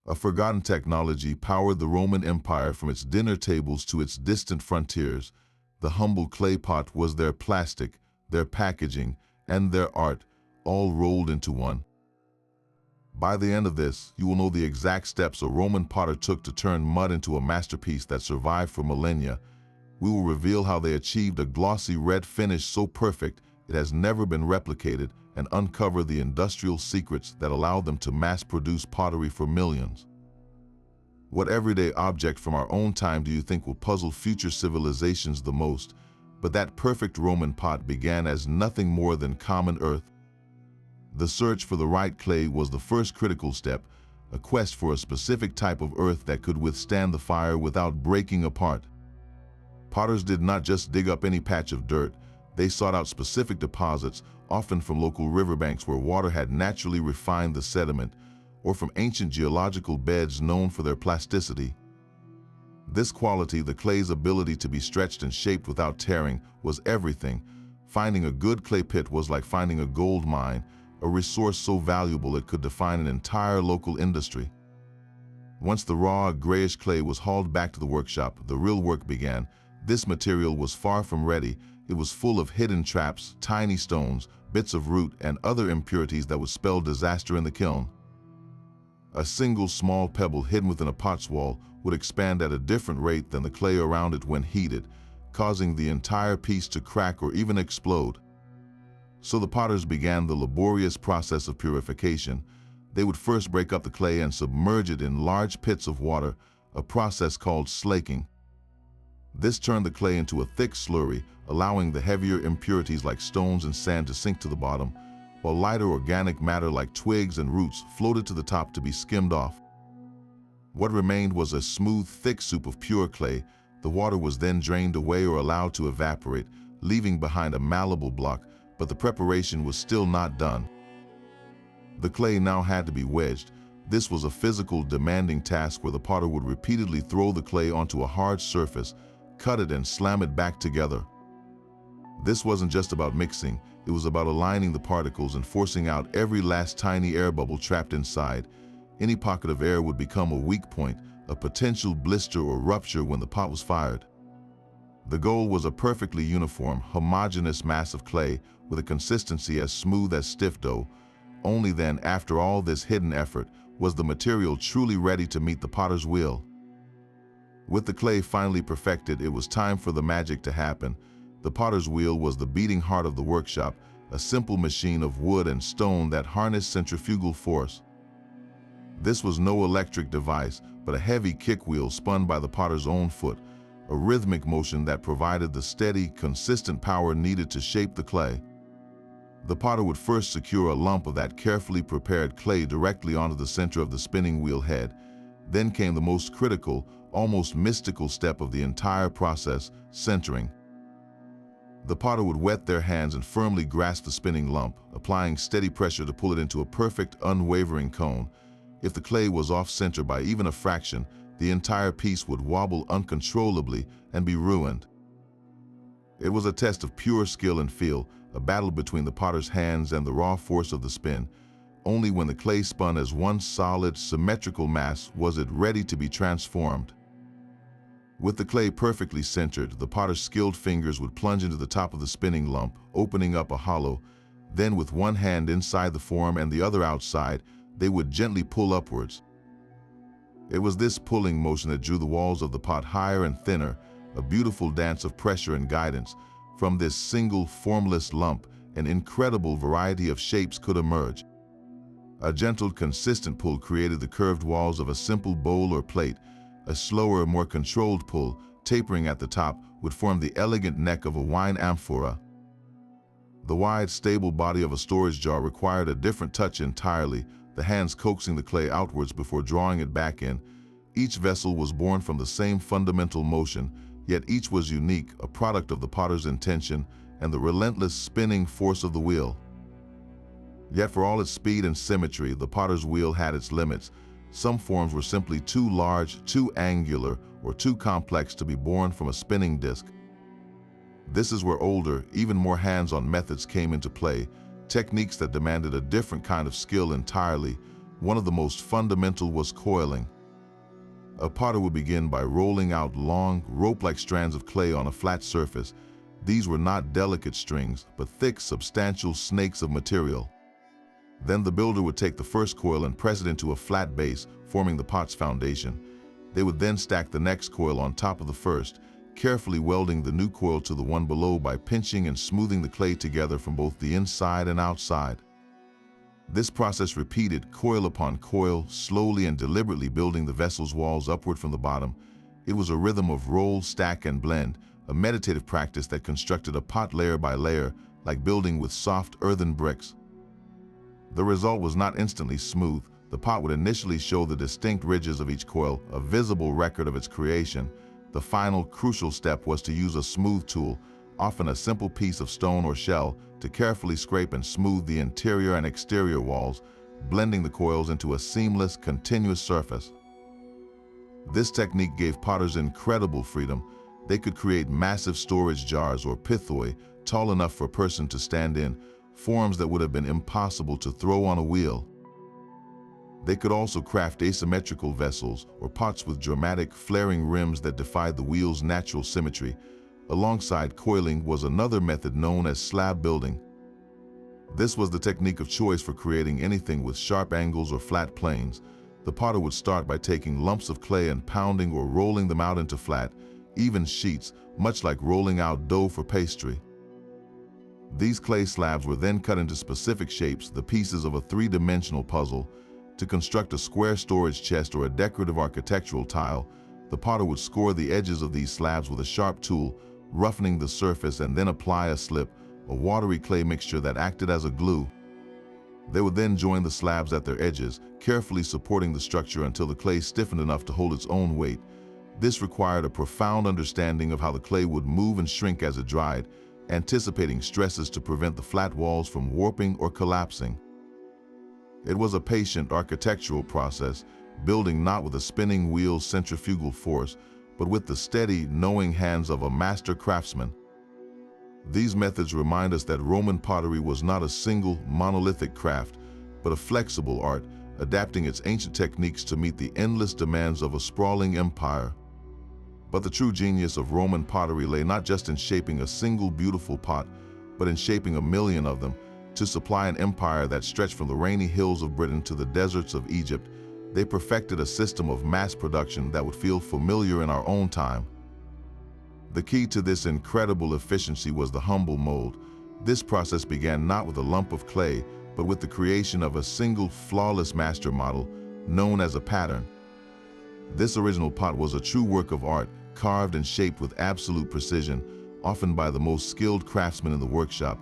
A forgotten technology powered the Roman Empire from its dinner tables to its distant frontiers. The humble clay pot was their plastic, their packaging, and their art, all rolled into one. By the end of this, you will know the exact steps a Roman potter took to turn mud into a masterpiece that survived for millennia. We will reveal how they achieved a glossy red finish so perfect it has never been replicated, and uncover the industrial secrets that allowed them to mass-produce pottery for millions. What everyday object from our own time do you think will puzzle future civilizations the most? But that perfect Roman pot began as nothing more than common earth. The search for the right clay was the first critical step, a quest for a specific type of earth that could withstand the fire without breaking apart. Potters did not just dig up any patch of dirt. They sought out specific deposits, often from local riverbanks where water had naturally refined the sediment, or from ancient geological beds known for their plasticity. This quality, the clay's ability to be stretched and shaped without tearing, was everything. Finding a good clay pit was like finding a gold mine, a resource so valuable it could define an entire local industry. Once the raw, grayish clay was hauled back to the workshop, the real work began. This material was far from ready. It was full of hidden traps, tiny stones, bits of root, and other impurities that would spell disaster in the kiln. A single small pebble hidden within a pot's wall would expand at a different rate than the clay around it when heated, causing the entire piece to crack or even explode. So the potters began the laborious process of purification. They would first break up the clay and submerge it in large pits of water, a process called slaking. This turned the clay into a thick slurry, allowing the heavier impurities like stones and sand to sink to the bottom, while lighter organic matter like twigs and roots floated to the top to be skimmed off. What remained was a smooth, thick soup of pure clay. The water was then drained away or allowed to evaporate, leaving behind a malleable block, but the preparation was still not done. The clay now had to be wedged. This was a physical, demanding task where the potter would repeatedly throw the clay onto a hard surface, cut it and slam it back together. This wasn't just about mixing, it was about aligning the particles and forcing out every last tiny air bubble trapped inside. Any pocket of air would become a weak point, a potential blister or rupture when the pot was fired. The goal was a perfectly uniform, homogeneous mass of clay with a consistency as smooth as stiff dough. Only then, after all this hidden effort, was the material truly ready to meet the potter's wheel. With the clay finally perfected, it was time for the magic to happen. The potter's wheel was the beating heart of the workshop, a simple machine of wood and stone that harnessed centrifugal force. This was no electric device, but a heavy kick wheel spun by the potter's own foot, a rhythmic motion that provided the steady, consistent power needed to shape the clay. The potter would first secure a lump of that carefully prepared clay directly onto the center of the spinning wheel head. Then came the most critical, almost mystical step of the entire process, centering. The potter would wet their hands and firmly grasp the spinning lump, applying steady pressure to pull it into a perfect, unwavering cone. If the clay was off-center by even a fraction, the entire piece would wobble uncontrollably and be ruined. It was a test of pure skill and feel, a battle between the potter's hands and the raw force of the spin. Only when the clay spun as one solid, symmetrical mass was it ready to be transformed. With the clay perfectly centered, the potter's skilled fingers would plunge into the top of the spinning lump, opening up a hollow. Then, with one hand inside the form and the other outside, they would gently pull upwards. It was this pulling motion that drew the walls of the pot higher and thinner, a beautiful dance of pressure and guidance. From this single, formless lump, an incredible variety of shapes could emerge. A gentle, consistent pull created the curved walls of a simple bowl or plate. A slower, more controlled pull, tapering at the top, would form the elegant neck of a wine amphora. The wide, stable body of a storage jar required a different touch entirely, the hands coaxing the clay outwards before drawing it back in. Each vessel was born from the same fundamental motion, yet each was unique, a product of the potter's intention and the relentless spinning force of the wheel. Yet for all its speed and symmetry, the potter's wheel had its limits. Some forms were simply too large, too angular, or too complex to be born from a spinning disc. This is where older, even more hands-on methods came into play, techniques that demanded a different kind of skill entirely. One of the most fundamental was coiling. A potter would begin by rolling out long, rope-like strands of clay on a flat surface. These were not delicate strings, but thick, substantial snakes of material. Then the builder would take the first coil and press it into a flat base, forming the pot's foundation. They would then stack the next coil on top of the first, carefully welding the new coil to the one below by pinching and smoothing the clay together from both the inside and outside. This process repeated coil upon coil, slowly and deliberately building the vessel's walls upward from the bottom. It was a rhythm of roll, stack, and blend, a meditative practice that constructed a pot layer by layer, like building with soft earthen bricks. The result was not instantly smooth. The pot would initially show the distinct ridges of each coil, a visible record of its creation. The final, crucial step was to use a smooth tool, often a simple piece of stone or shell, to carefully scrape and smooth the interior and exterior walls, blending the coils into a seamless, continuous surface. This technique gave potters incredible freedom. They could create massive storage jars or pithoi, tall enough for a person to stand in, forms that would have been impossible to throw on a wheel. They could also craft asymmetrical vessels or pots with dramatic, flaring rims that defied the wheel's natural symmetry. Alongside coiling was another method known as slab building. This was the technique of choice for creating anything with sharp angles or flat planes. The potter would start by taking lumps of clay and pounding or rolling them out into flat, even sheets, much like rolling out dough for pastry. These clay slabs were then cut into specific shapes, the pieces of a three-dimensional puzzle. To construct a square storage chest or a decorative architectural tile, the potter would score the edges of these slabs with a sharp tool, roughening the surface, and then apply a slip, a watery clay mixture that acted as a glue. They would then join the slabs at their edges, carefully supporting the structure until the clay stiffened enough to hold its own weight. This required a profound understanding of how the clay would move and shrink as it dried, anticipating stresses to prevent the flat walls from warping or collapsing. It was a patient architectural process, building not with a spinning wheel's centrifugal force, but with the steady, knowing hands of a master craftsman. These methods remind us that Roman pottery was not a single, monolithic craft, but a flexible art, adapting its ancient techniques to meet the endless demands of a sprawling empire. But the true genius of Roman pottery lay not just in shaping a single beautiful pot, but in shaping a million of them. To supply an empire that stretched from the rainy hills of Britain to the deserts of Egypt, they perfected a system of mass production that would feel familiar in our own time. The key to this incredible efficiency was the humble mold. This process began not with a lump of clay, but with the creation of a single flawless master model, known as a pattern. This original pot was a true work of art, carved and shaped with absolute precision, often by the most skilled craftsmen in the workshop.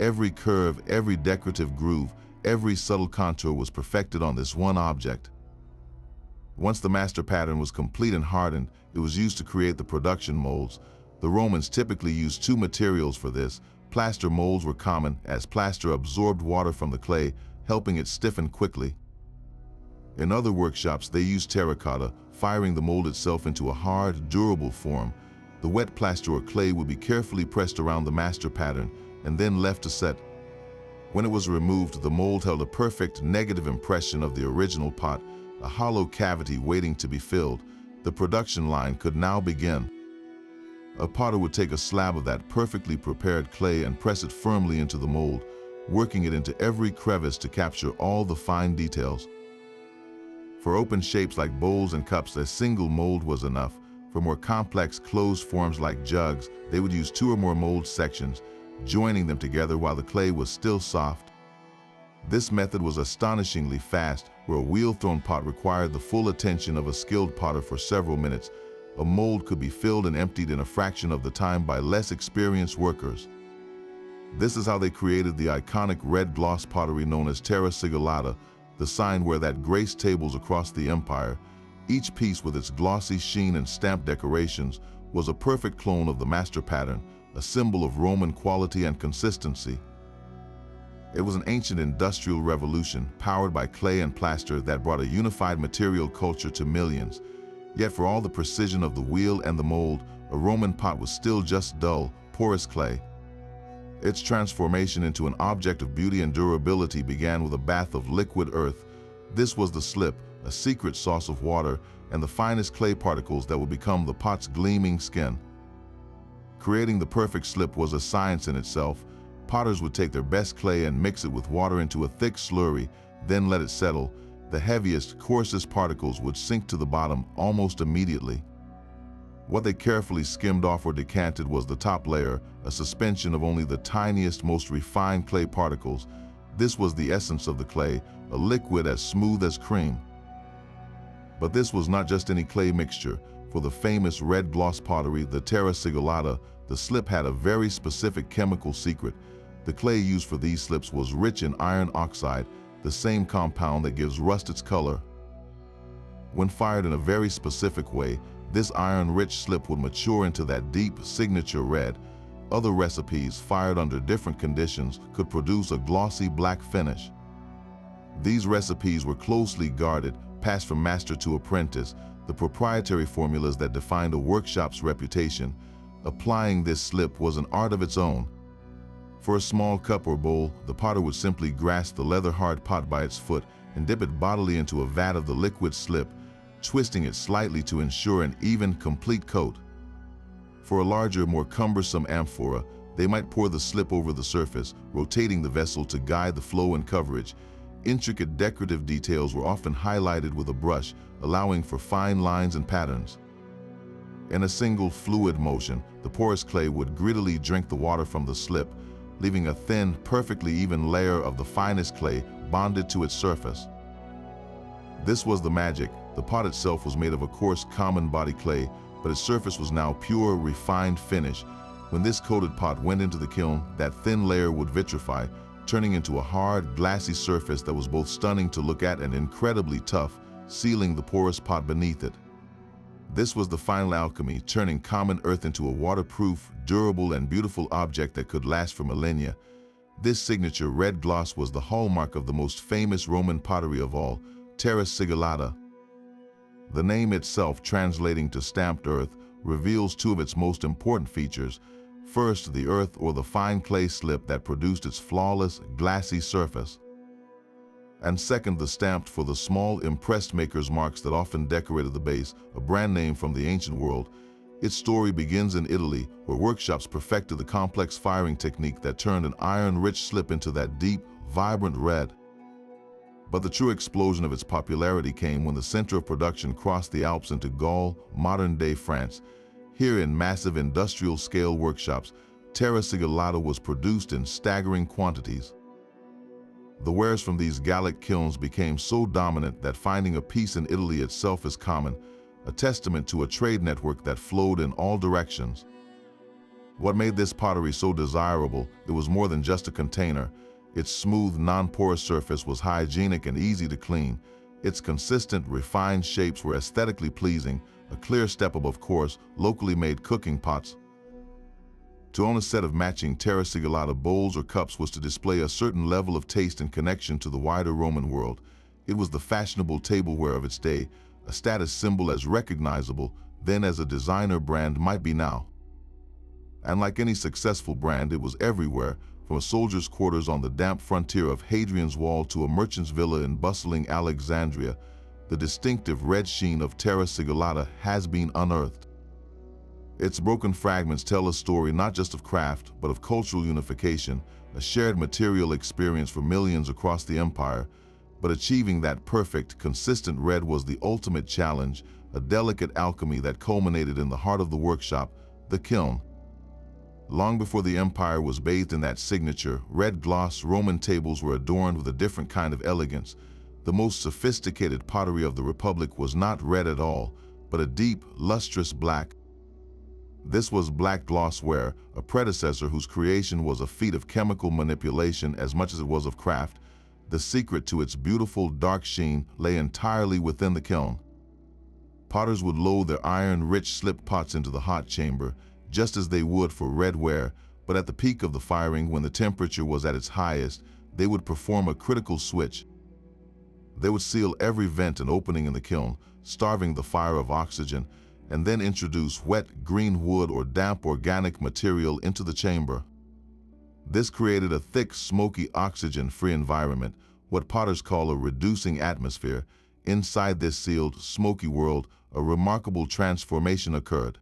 Every curve, every decorative groove, every subtle contour was perfected on this one object. Once the master pattern was complete and hardened, it was used to create the production molds. The Romans typically used two materials for this. Plaster molds were common, as plaster absorbed water from the clay, helping it stiffen quickly. In other workshops, they used terracotta, firing the mold itself into a hard, durable form. The wet plaster or clay would be carefully pressed around the master pattern and then left to set. When it was removed, the mold held a perfect negative impression of the original pot, a hollow cavity waiting to be filled. The production line could now begin. A potter would take a slab of that perfectly prepared clay and press it firmly into the mold, working it into every crevice to capture all the fine details. For open shapes like bowls and cups, a single mold was enough. For more complex closed forms like jugs, they would use two or more mold sections, joining them together while the clay was still soft. This method was astonishingly fast, where a wheel-thrown pot required the full attention of a skilled potter for several minutes. A mold could be filled and emptied in a fraction of the time by less experienced workers. This is how they created the iconic red gloss pottery known as Terra Sigillata, the sign where that graced tables across the empire. Each piece with its glossy sheen and stamped decorations was a perfect clone of the master pattern, a symbol of Roman quality and consistency. It was an ancient industrial revolution powered by clay and plaster that brought a unified material culture to millions. Yet for all the precision of the wheel and the mold, a Roman pot was still just dull, porous clay. Its transformation into an object of beauty and durability began with a bath of liquid earth. This was the slip, a secret source of water and the finest clay particles that would become the pot's gleaming skin. Creating the perfect slip was a science in itself. Potters would take their best clay and mix it with water into a thick slurry, then let it settle. The heaviest, coarsest particles would sink to the bottom almost immediately. What they carefully skimmed off or decanted was the top layer, a suspension of only the tiniest, most refined clay particles. This was the essence of the clay, a liquid as smooth as cream. But this was not just any clay mixture. For the famous red gloss pottery, the Terra Sigillata, the slip had a very specific chemical secret. The clay used for these slips was rich in iron oxide, the same compound that gives rust its color. When fired in a very specific way, this iron-rich slip would mature into that deep signature red. Other recipes, fired under different conditions, could produce a glossy black finish. These recipes were closely guarded, passed from master to apprentice, the proprietary formulas that defined a workshop's reputation. Applying this slip was an art of its own. For a small cup or bowl, the potter would simply grasp the leather-hard pot by its foot and dip it bodily into a vat of the liquid slip, twisting it slightly to ensure an even, complete coat. For a larger, more cumbersome amphora, they might pour the slip over the surface, rotating the vessel to guide the flow and coverage. Intricate decorative details were often highlighted with a brush, allowing for fine lines and patterns. In a single fluid motion, the porous clay would greedily drink the water from the slip, leaving a thin, perfectly even layer of the finest clay bonded to its surface. This was the magic. The pot itself was made of a coarse, common body clay, but its surface was now pure, refined finish. When this coated pot went into the kiln, that thin layer would vitrify, turning into a hard, glassy surface that was both stunning to look at and incredibly tough, sealing the porous pot beneath it. This was the final alchemy, turning common earth into a waterproof, durable, and beautiful object that could last for millennia. This signature red gloss was the hallmark of the most famous Roman pottery of all, Terra Sigillata. The name itself, translating to stamped earth, reveals two of its most important features. First, the earth or the fine clay slip that produced its flawless, glassy surface. And second, the stamped for the small impressed maker's marks that often decorated the base, a brand name from the ancient world. Its story begins in Italy, where workshops perfected the complex firing technique that turned an iron-rich slip into that deep, vibrant red. But the true explosion of its popularity came when the center of production crossed the Alps into Gaul, modern-day France. Here in massive industrial-scale workshops, Terra Sigillata was produced in staggering quantities. The wares from these Gallic kilns became so dominant that finding a piece in Italy itself is common, a testament to a trade network that flowed in all directions. What made this pottery so desirable, it was more than just a container. Its smooth, non-porous surface was hygienic and easy to clean. Its consistent, refined shapes were aesthetically pleasing, a clear step above coarse, locally made cooking pots. To own a set of matching Terra Sigillata bowls or cups was to display a certain level of taste and connection to the wider Roman world. It was the fashionable tableware of its day, a status symbol as recognizable then as a designer brand might be now. And like any successful brand, it was everywhere, from a soldier's quarters on the damp frontier of Hadrian's Wall to a merchant's villa in bustling Alexandria. The distinctive red sheen of Terra Sigillata has been unearthed. Its broken fragments tell a story not just of craft, but of cultural unification, a shared material experience for millions across the empire. But achieving that perfect, consistent red was the ultimate challenge, a delicate alchemy that culminated in the heart of the workshop, the kiln. Long before the empire was bathed in that signature, red gloss, Roman tables were adorned with a different kind of elegance. The most sophisticated pottery of the Republic was not red at all, but a deep, lustrous black. This was black gloss ware, a predecessor whose creation was a feat of chemical manipulation as much as it was of craft. The secret to its beautiful, dark sheen lay entirely within the kiln. Potters would load their iron-rich slip pots into the hot chamber, just as they would for red ware, but at the peak of the firing, when the temperature was at its highest, they would perform a critical switch. They would seal every vent and opening in the kiln, starving the fire of oxygen, and then introduce wet green wood or damp organic material into the chamber. This created a thick, smoky, oxygen-free environment, what potters call a reducing atmosphere. Inside this sealed, smoky world, a remarkable transformation occurred.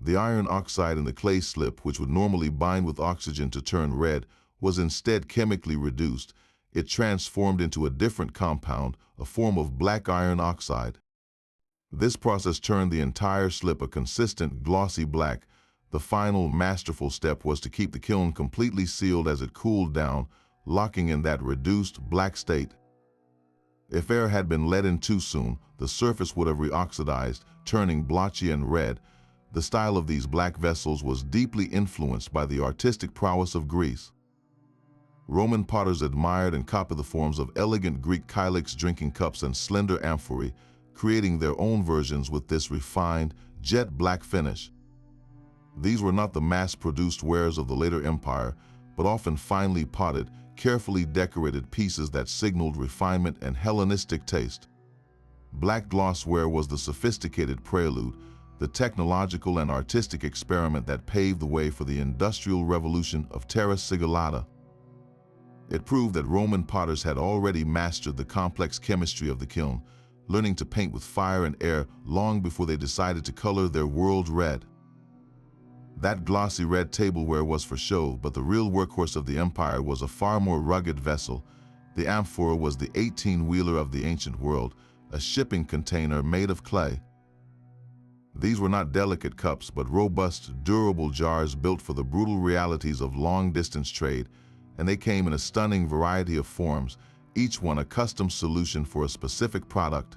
The iron oxide in the clay slip, which would normally bind with oxygen to turn red, was instead chemically reduced. It transformed into a different compound, a form of black iron oxide. This process turned the entire slip a consistent, glossy black. The final, masterful step was to keep the kiln completely sealed as it cooled down, locking in that reduced, black state. If air had been let in too soon, the surface would have reoxidized, turning blotchy and red. The style of these black vessels was deeply influenced by the artistic prowess of Greece. Roman potters admired and copied the forms of elegant Greek kylics, drinking cups, and slender amphorae, creating their own versions with this refined, jet black finish. These were not the mass-produced wares of the later empire, but often finely potted, carefully decorated pieces that signaled refinement and Hellenistic taste. Black gloss ware was the sophisticated prelude, the technological and artistic experiment that paved the way for the Industrial Revolution of Terra Sigillata. It proved that Roman potters had already mastered the complex chemistry of the kiln, learning to paint with fire and air long before they decided to color their world red. That glossy red tableware was for show, but the real workhorse of the empire was a far more rugged vessel. The amphora was the 18-wheeler of the ancient world, a shipping container made of clay. These were not delicate cups, but robust, durable jars built for the brutal realities of long-distance trade, and they came in a stunning variety of forms, each one a custom solution for a specific product.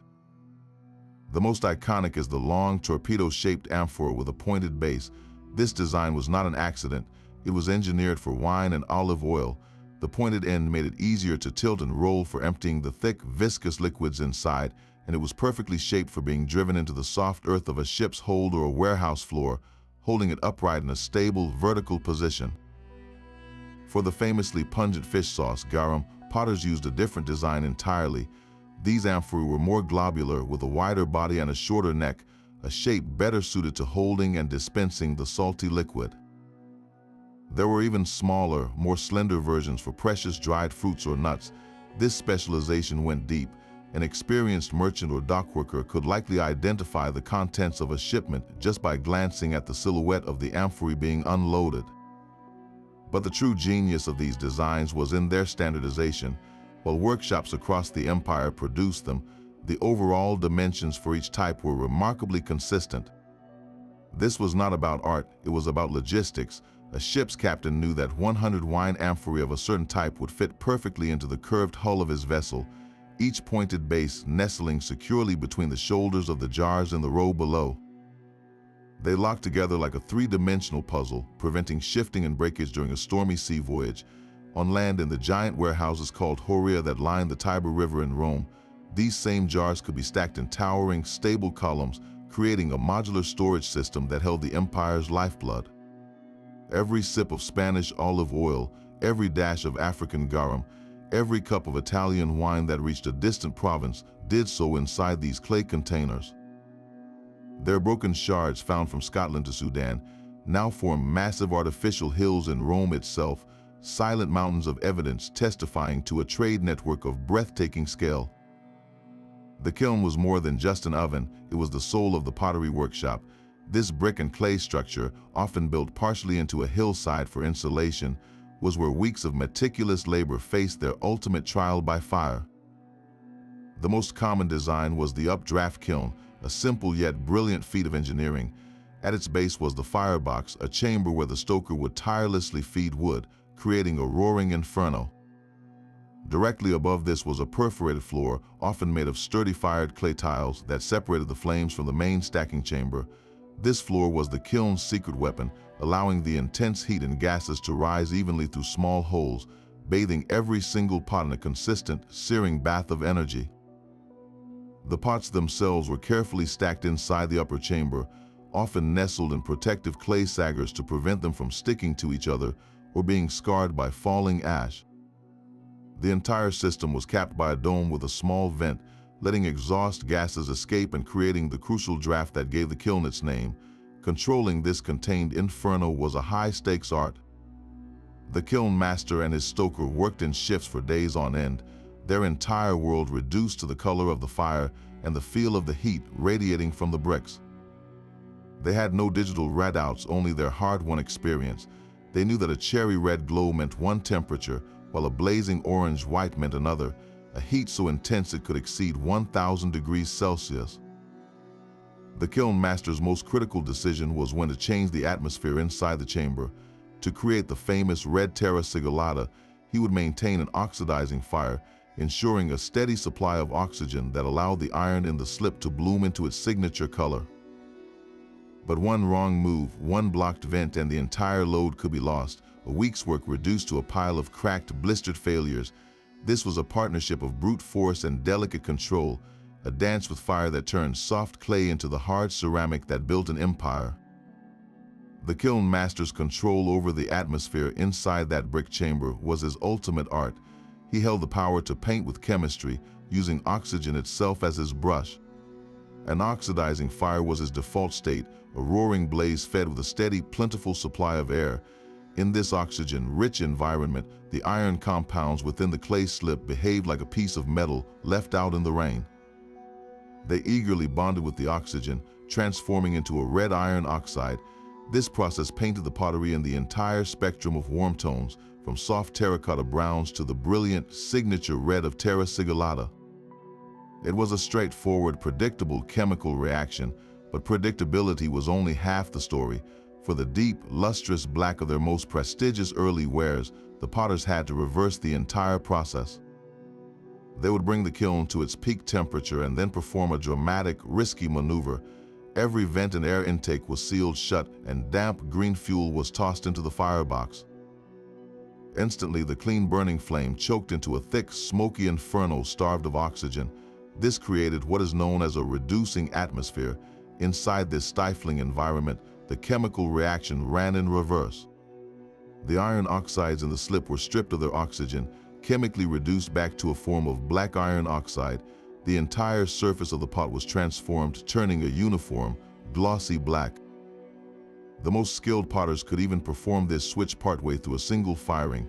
The most iconic is the long, torpedo-shaped amphora with a pointed base. This design was not an accident. It was engineered for wine and olive oil. The pointed end made it easier to tilt and roll for emptying the thick, viscous liquids inside, and it was perfectly shaped for being driven into the soft earth of a ship's hold or a warehouse floor, holding it upright in a stable, vertical position. For the famously pungent fish sauce, garum, potters used a different design entirely. These amphorae were more globular, with a wider body and a shorter neck, a shape better suited to holding and dispensing the salty liquid. There were even smaller, more slender versions for precious dried fruits or nuts. This specialization went deep. An experienced merchant or dockworker could likely identify the contents of a shipment just by glancing at the silhouette of the amphorae being unloaded. But the true genius of these designs was in their standardization. While workshops across the empire produced them, the overall dimensions for each type were remarkably consistent. This was not about art, it was about logistics. A ship's captain knew that 100 wine amphorae of a certain type would fit perfectly into the curved hull of his vessel, each pointed base nestling securely between the shoulders of the jars in the row below. They locked together like a three-dimensional puzzle, preventing shifting and breakage during a stormy sea voyage. On land, in the giant warehouses called Horia that lined the Tiber River in Rome, these same jars could be stacked in towering, stable columns, creating a modular storage system that held the empire's lifeblood. Every sip of Spanish olive oil, every dash of African garum, every cup of Italian wine that reached a distant province did so inside these clay containers. Their broken shards, found from Scotland to Sudan, now form massive artificial hills in Rome itself, silent mountains of evidence testifying to a trade network of breathtaking scale. The kiln was more than just an oven, it was the soul of the pottery workshop. This brick and clay structure, often built partially into a hillside for insulation, was where weeks of meticulous labor faced their ultimate trial by fire. The most common design was the updraft kiln, a simple yet brilliant feat of engineering. At its base was the firebox, a chamber where the stoker would tirelessly feed wood, creating a roaring inferno. Directly above this was a perforated floor, often made of sturdy fired clay tiles that separated the flames from the main stacking chamber. This floor was the kiln's secret weapon, allowing the intense heat and gases to rise evenly through small holes, bathing every single pot in a consistent, searing bath of energy. The pots themselves were carefully stacked inside the upper chamber, often nestled in protective clay saggers to prevent them from sticking to each other or being scarred by falling ash. The entire system was capped by a dome with a small vent, letting exhaust gases escape and creating the crucial draft that gave the kiln its name. Controlling this contained inferno was a high-stakes art. The kiln master and his stoker worked in shifts for days on end, their entire world reduced to the color of the fire and the feel of the heat radiating from the bricks. They had no digital readouts, only their hard-won experience. They knew that a cherry red glow meant one temperature, while a blazing orange-white meant another, a heat so intense it could exceed 1,000 degrees Celsius. The kiln master's most critical decision was when to change the atmosphere inside the chamber. To create the famous red Terra Sigillata, he would maintain an oxidizing fire, ensuring a steady supply of oxygen that allowed the iron in the slip to bloom into its signature color. But one wrong move, one blocked vent, and the entire load could be lost, a week's work reduced to a pile of cracked, blistered failures. This was a partnership of brute force and delicate control, a dance with fire that turned soft clay into the hard ceramic that built an empire. The kiln master's control over the atmosphere inside that brick chamber was his ultimate art. He held the power to paint with chemistry, using oxygen itself as his brush. An oxidizing fire was his default state, a roaring blaze fed with a steady, plentiful supply of air. In this oxygen-rich environment, the iron compounds within the clay slip behaved like a piece of metal left out in the rain. They eagerly bonded with the oxygen, transforming into a red iron oxide. This process painted the pottery in the entire spectrum of warm tones, from soft terracotta browns to the brilliant signature red of Terra Sigillata. It was a straightforward, predictable chemical reaction, but predictability was only half the story. For the deep, lustrous black of their most prestigious early wares, the potters had to reverse the entire process. They would bring the kiln to its peak temperature and then perform a dramatic, risky maneuver. Every vent and air intake was sealed shut, and damp green fuel was tossed into the firebox. Instantly, the clean burning flame choked into a thick, smoky inferno starved of oxygen. This created what is known as a reducing atmosphere. Inside this stifling environment, the chemical reaction ran in reverse. The iron oxides in the slip were stripped of their oxygen, chemically reduced back to a form of black iron oxide. The entire surface of the pot was transformed, turning a uniform, glossy black. The most skilled potters could even perform this switch partway through a single firing.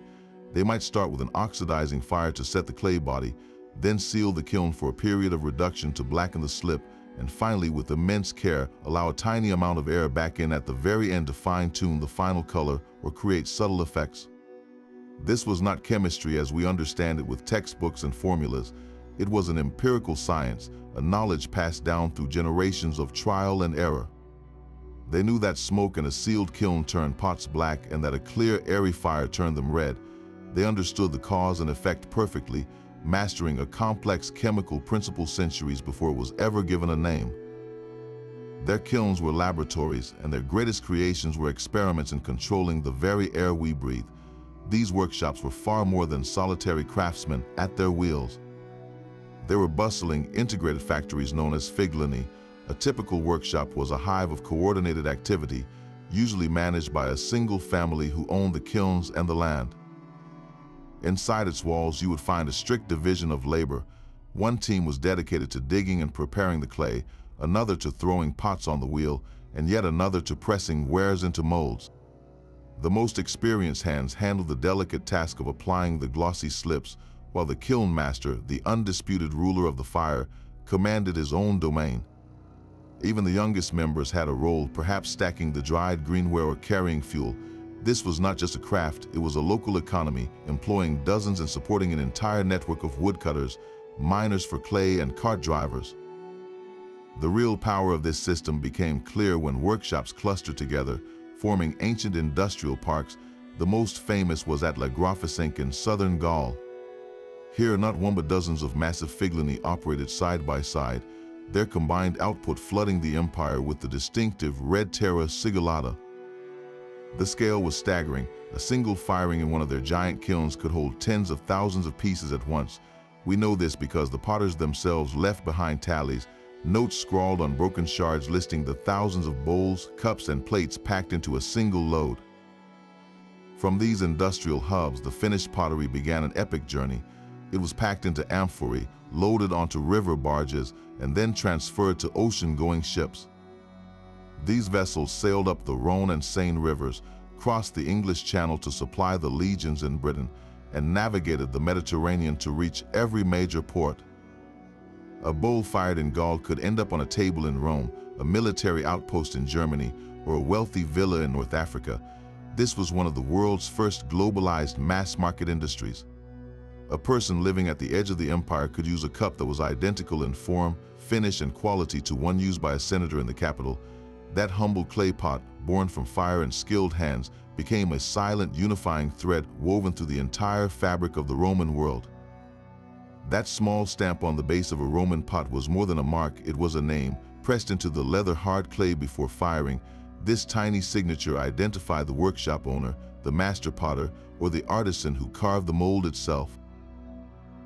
They might start with an oxidizing fire to set the clay body, then seal the kiln for a period of reduction to blacken the slip, and finally, with immense care, allow a tiny amount of air back in at the very end to fine-tune the final color or create subtle effects. This was not chemistry as we understand it with textbooks and formulas. It was an empirical science, a knowledge passed down through generations of trial and error. They knew that smoke in a sealed kiln turned pots black and that a clear, airy fire turned them red. They understood the cause and effect perfectly, mastering a complex chemical principle centuries before it was ever given a name. Their kilns were laboratories, and their greatest creations were experiments in controlling the very air we breathe. These workshops were far more than solitary craftsmen at their wheels. They were bustling, integrated factories known as figlini. A typical workshop was a hive of coordinated activity, usually managed by a single family who owned the kilns and the land. Inside its walls, you would find a strict division of labor. One team was dedicated to digging and preparing the clay, another to throwing pots on the wheel, and yet another to pressing wares into molds. The most experienced hands handled the delicate task of applying the glossy slips, while the kiln master, the undisputed ruler of the fire, commanded his own domain. Even the youngest members had a role, perhaps stacking the dried greenware or carrying fuel. This was not just a craft, it was a local economy, employing dozens and supporting an entire network of woodcutters, miners for clay, and cart drivers. The real power of this system became clear when workshops clustered together, forming ancient industrial parks. The most famous was at La Grafisink in southern Gaul. Here, not one but dozens of massive figlini operated side by side, their combined output flooding the empire with the distinctive red Terra Sigillata. The scale was staggering. A single firing in one of their giant kilns could hold tens of thousands of pieces at once. We know this because the potters themselves left behind tallies, notes scrawled on broken shards listing the thousands of bowls, cups, and plates packed into a single load. From these industrial hubs, the finished pottery began an epic journey. It was packed into amphorae, loaded onto river barges, and then transferred to ocean-going ships. These vessels sailed up the Rhone and Seine rivers, crossed the English Channel to supply the legions in Britain, and navigated the Mediterranean to reach every major port. A bowl fired in Gaul could end up on a table in Rome, a military outpost in Germany, or a wealthy villa in North Africa. This was one of the world's first globalized mass-market industries. A person living at the edge of the empire could use a cup that was identical in form, finish, and quality to one used by a senator in the capital. That humble clay pot, born from fire and skilled hands, became a silent, unifying thread woven through the entire fabric of the Roman world. That small stamp on the base of a Roman pot was more than a mark, it was a name, pressed into the leather-hard clay before firing. This tiny signature identified the workshop owner, the master potter, or the artisan who carved the mold itself.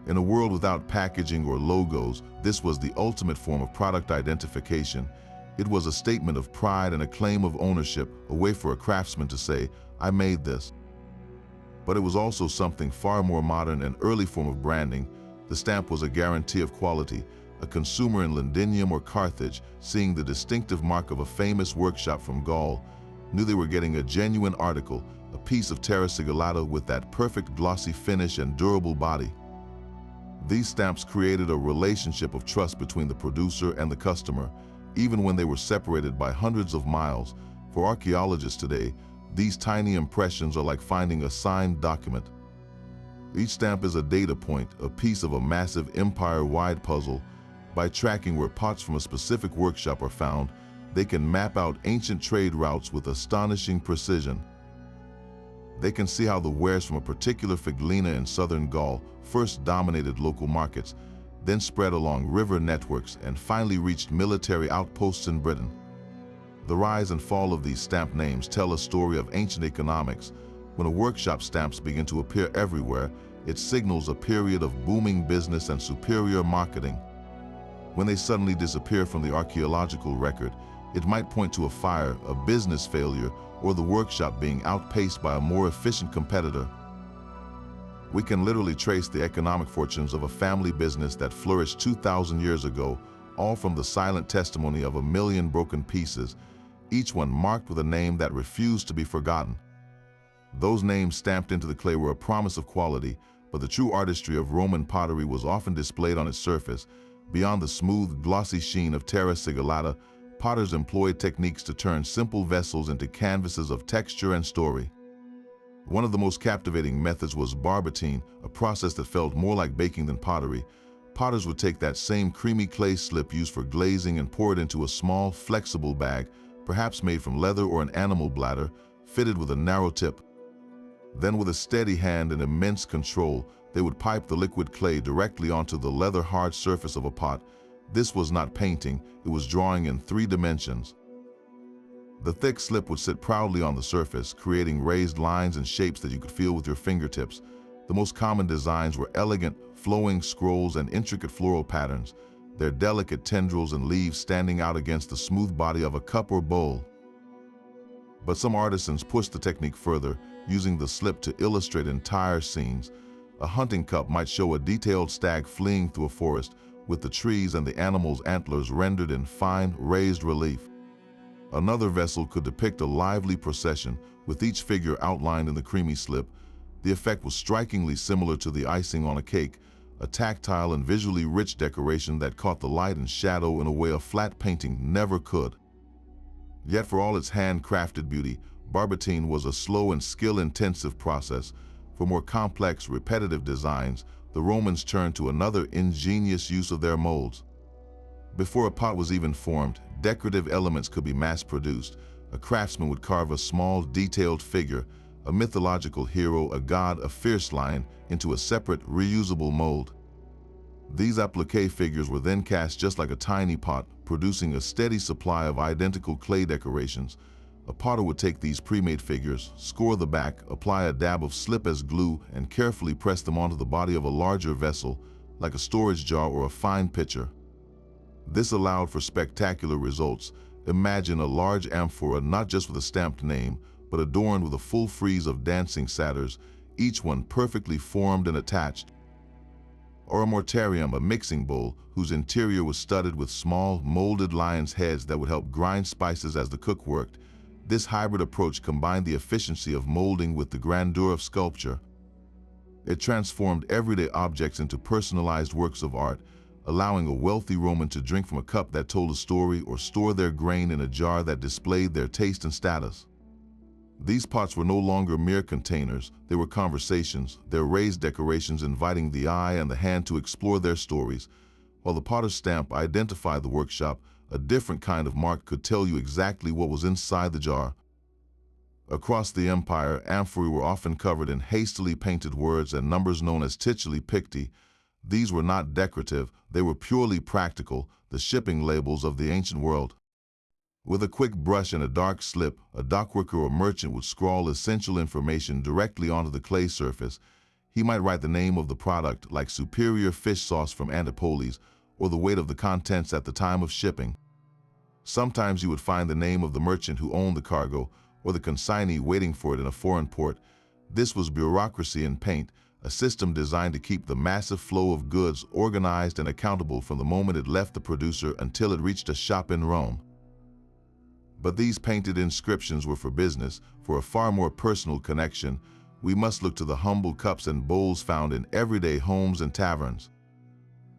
In a world without packaging or logos, this was the ultimate form of product identification. It was a statement of pride and a claim of ownership, a way for a craftsman to say, "I made this." But it was also something far more modern, an early form of branding. The stamp was a guarantee of quality. A consumer in Londinium or Carthage, seeing the distinctive mark of a famous workshop from Gaul, knew they were getting a genuine article, a piece of Terra Sigillata with that perfect glossy finish and durable body. These stamps created a relationship of trust between the producer and the customer, even when they were separated by hundreds of miles. For archaeologists today, these tiny impressions are like finding a signed document. Each stamp is a data point, a piece of a massive empire-wide puzzle. By tracking where pots from a specific workshop are found, they can map out ancient trade routes with astonishing precision. They can see how the wares from a particular figlina in southern Gaul first dominated local markets, then spread along river networks and finally reached military outposts in Britain. The rise and fall of these stamp names tell a story of ancient economics. When a workshop stamps begin to appear everywhere, it signals a period of booming business and superior marketing. When they suddenly disappear from the archaeological record, it might point to a fire, a business failure, or the workshop being outpaced by a more efficient competitor. We can literally trace the economic fortunes of a family business that flourished 2,000 years ago, all from the silent testimony of 1,000,000 broken pieces, each one marked with a name that refused to be forgotten. Those names stamped into the clay were a promise of quality, but the true artistry of Roman pottery was often displayed on its surface. Beyond the smooth, glossy sheen of Terra Sigillata, potters employed techniques to turn simple vessels into canvases of texture and story. One of the most captivating methods was barbotine, a process that felt more like baking than pottery. Potters would take that same creamy clay slip used for glazing and pour it into a small, flexible bag, perhaps made from leather or an animal bladder, fitted with a narrow tip. Then, with a steady hand and immense control, they would pipe the liquid clay directly onto the leather-hard surface of a pot. This was not painting, it was drawing in 3 dimensions. The thick slip would sit proudly on the surface, creating raised lines and shapes that you could feel with your fingertips. The most common designs were elegant, flowing scrolls and intricate floral patterns, their delicate tendrils and leaves standing out against the smooth body of a cup or bowl. But some artisans pushed the technique further, using the slip to illustrate entire scenes. A hunting cup might show a detailed stag fleeing through a forest, with the trees and the animal's antlers rendered in fine, raised relief. Another vessel could depict a lively procession, with each figure outlined in the creamy slip. The effect was strikingly similar to the icing on a cake, a tactile and visually rich decoration that caught the light and shadow in a way a flat painting never could. Yet for all its handcrafted beauty, barbotine was a slow and skill-intensive process. For more complex, repetitive designs, the Romans turned to another ingenious use of their molds. Before a pot was even formed, decorative elements could be mass-produced. A craftsman would carve a small, detailed figure, a mythological hero, a god, a fierce lion, into a separate, reusable mold. These applique figures were then cast just like a tiny pot, producing a steady supply of identical clay decorations. A potter would take these pre-made figures, score the back, apply a dab of slip as glue, and carefully press them onto the body of a larger vessel, like a storage jar or a fine pitcher. This allowed for spectacular results. Imagine a large amphora not just with a stamped name, but adorned with a full frieze of dancing satyrs, each one perfectly formed and attached. Or a mortarium, a mixing bowl, whose interior was studded with small, molded lions' heads that would help grind spices as the cook worked. This hybrid approach combined the efficiency of molding with the grandeur of sculpture. It transformed everyday objects into personalized works of art, allowing a wealthy Roman to drink from a cup that told a story or store their grain in a jar that displayed their taste and status. These pots were no longer mere containers, they were conversations, their raised decorations inviting the eye and the hand to explore their stories. While the potter's stamp identified the workshop, a different kind of mark could tell you exactly what was inside the jar. Across the empire, amphorae were often covered in hastily painted words and numbers known as tituli picti. These were not decorative, they were purely practical, the shipping labels of the ancient world. With a quick brush and a dark slip, a dockworker or merchant would scrawl essential information directly onto the clay surface. He might write the name of the product, like superior fish sauce from Antipolis, or the weight of the contents at the time of shipping. Sometimes you would find the name of the merchant who owned the cargo, or the consignee waiting for it in a foreign port. This was bureaucracy in paint, a system designed to keep the massive flow of goods organized and accountable from the moment it left the producer until it reached a shop in Rome. But these painted inscriptions were for business. For a far more personal connection, we must look to the humble cups and bowls found in everyday homes and taverns.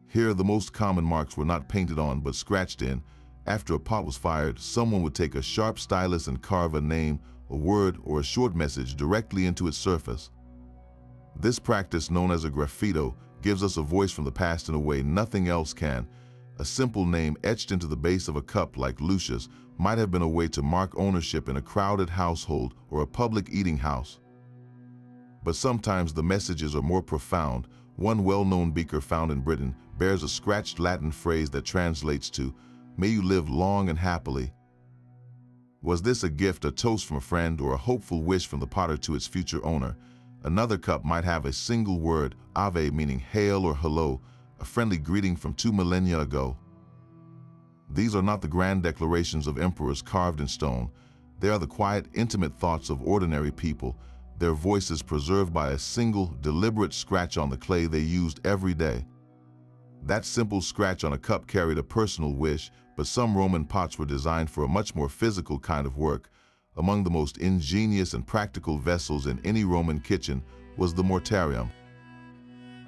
Here, the most common marks were not painted on but scratched in. After a pot was fired, someone would take a sharp stylus and carve a name, a word, or a short message directly into its surface. This practice, known as a graffito, gives us a voice from the past in a way nothing else can. A simple name etched into the base of a cup like Lucius might have been a way to mark ownership in a crowded household or a public eating house. But sometimes the messages are more profound. One well-known beaker found in Britain bears a scratched Latin phrase that translates to, "May you live long and happily." Was this a gift, a toast from a friend, or a hopeful wish from the potter to its future owner? Another cup might have a single word, ave, meaning hail or hello, a friendly greeting from 2 millennia ago. These are not the grand declarations of emperors carved in stone. They are the quiet, intimate thoughts of ordinary people, their voices preserved by a single, deliberate scratch on the clay they used every day. That simple scratch on a cup carried a personal wish, but some Roman pots were designed for a much more physical kind of work. Among the most ingenious and practical vessels in any Roman kitchen was the mortarium.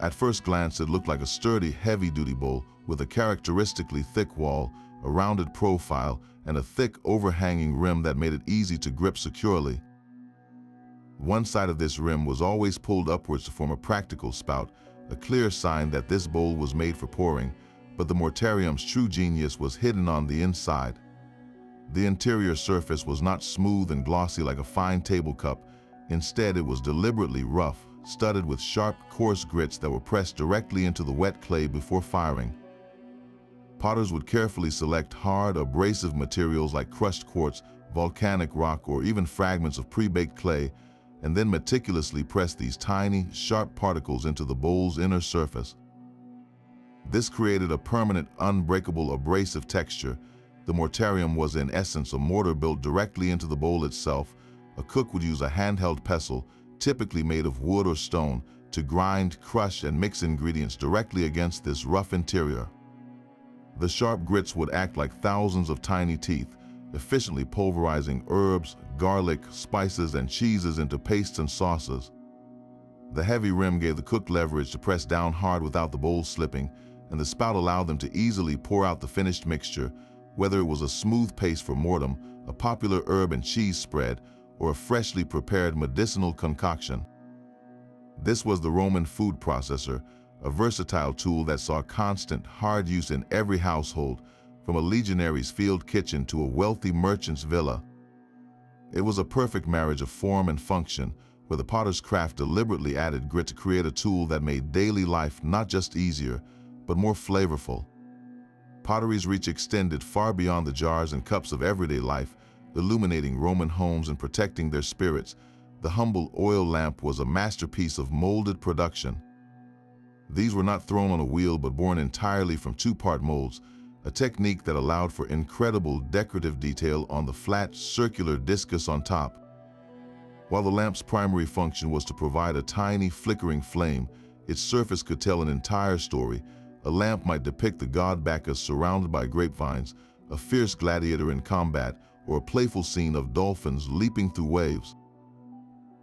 At first glance, it looked like a sturdy, heavy-duty bowl with a characteristically thick wall, a rounded profile, and a thick, overhanging rim that made it easy to grip securely. One side of this rim was always pulled upwards to form a practical spout, a clear sign that this bowl was made for pouring, but the mortarium's true genius was hidden on the inside. The interior surface was not smooth and glossy like a fine table cup. Instead, it was deliberately rough, studded with sharp, coarse grits that were pressed directly into the wet clay before firing. Potters would carefully select hard, abrasive materials like crushed quartz, volcanic rock, or even fragments of pre-baked clay, and then meticulously press these tiny, sharp particles into the bowl's inner surface. This created a permanent, unbreakable, abrasive texture. The mortarium was in essence a mortar built directly into the bowl itself. A cook would use a handheld pestle, typically made of wood or stone, to grind, crush, and mix ingredients directly against this rough interior. The sharp grits would act like thousands of tiny teeth, efficiently pulverizing herbs, garlic, spices, and cheeses into pastes and sauces. The heavy rim gave the cook leverage to press down hard without the bowl slipping, and the spout allowed them to easily pour out the finished mixture, whether it was a smooth paste for mortem, a popular herb and cheese spread, or a freshly prepared medicinal concoction. This was the Roman food processor, a versatile tool that saw constant, hard use in every household, from a legionary's field kitchen to a wealthy merchant's villa. It was a perfect marriage of form and function, where the potter's craft deliberately added grit to create a tool that made daily life not just easier, but more flavorful. Pottery's reach extended far beyond the jars and cups of everyday life, illuminating Roman homes and protecting their spirits. The humble oil lamp was a masterpiece of molded production. These were not thrown on a wheel but born entirely from two-part molds, a technique that allowed for incredible decorative detail on the flat, circular discus on top. While the lamp's primary function was to provide a tiny, flickering flame, its surface could tell an entire story. A lamp might depict the god Bacchus surrounded by grapevines, a fierce gladiator in combat, or a playful scene of dolphins leaping through waves.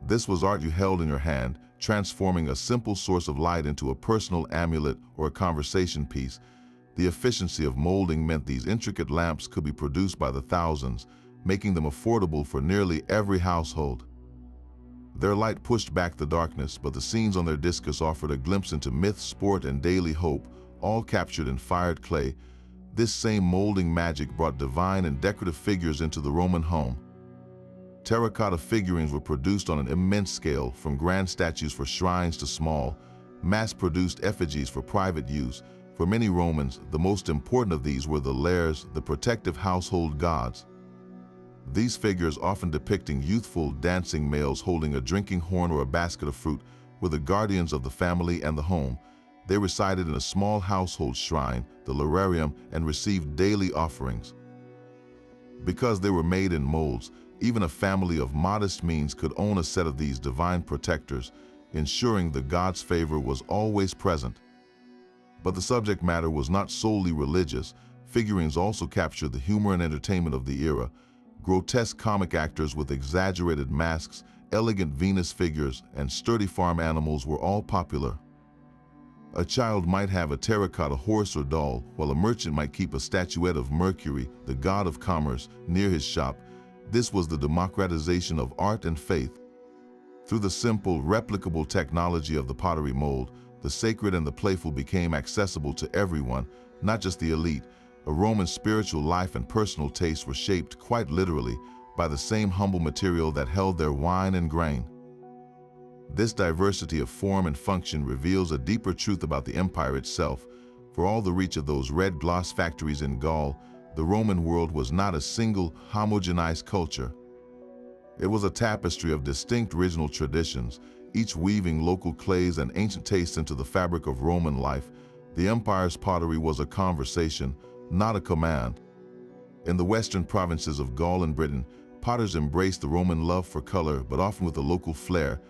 This was art you held in your hand, transforming a simple source of light into a personal amulet or a conversation piece. The efficiency of molding meant these intricate lamps could be produced by the thousands, making them affordable for nearly every household. Their light pushed back the darkness, but the scenes on their discus offered a glimpse into myth, sport, and daily hope, all captured in fired clay. This same molding magic brought divine and decorative figures into the Roman home. Terracotta figurines were produced on an immense scale, from grand statues for shrines to small, mass-produced effigies for private use. For many Romans, the most important of these were the lares, the protective household gods. These figures, often depicting youthful, dancing males holding a drinking horn or a basket of fruit, were the guardians of the family and the home. They resided in a small household shrine, the lararium, and received daily offerings. Because they were made in molds, even a family of modest means could own a set of these divine protectors, ensuring the god's favor was always present. But the subject matter was not solely religious. Figurines also captured the humor and entertainment of the era. Grotesque comic actors with exaggerated masks, elegant Venus figures, and sturdy farm animals were all popular. A child might have a terracotta horse or doll, while a merchant might keep a statuette of Mercury, the god of commerce, near his shop. This was the democratization of art and faith. Through the simple, replicable technology of the pottery mold, the sacred and the playful became accessible to everyone, not just the elite. A Roman spiritual life and personal taste were shaped, quite literally, by the same humble material that held their wine and grain. This diversity of form and function reveals a deeper truth about the empire itself. For all the reach of those red gloss factories in Gaul, the Roman world was not a single, homogenized culture. It was a tapestry of distinct regional traditions, each weaving local clays and ancient tastes into the fabric of Roman life. The empire's pottery was a conversation, not a command. In the western provinces of Gaul and Britain, potters embraced the Roman love for color, but often with a local flair.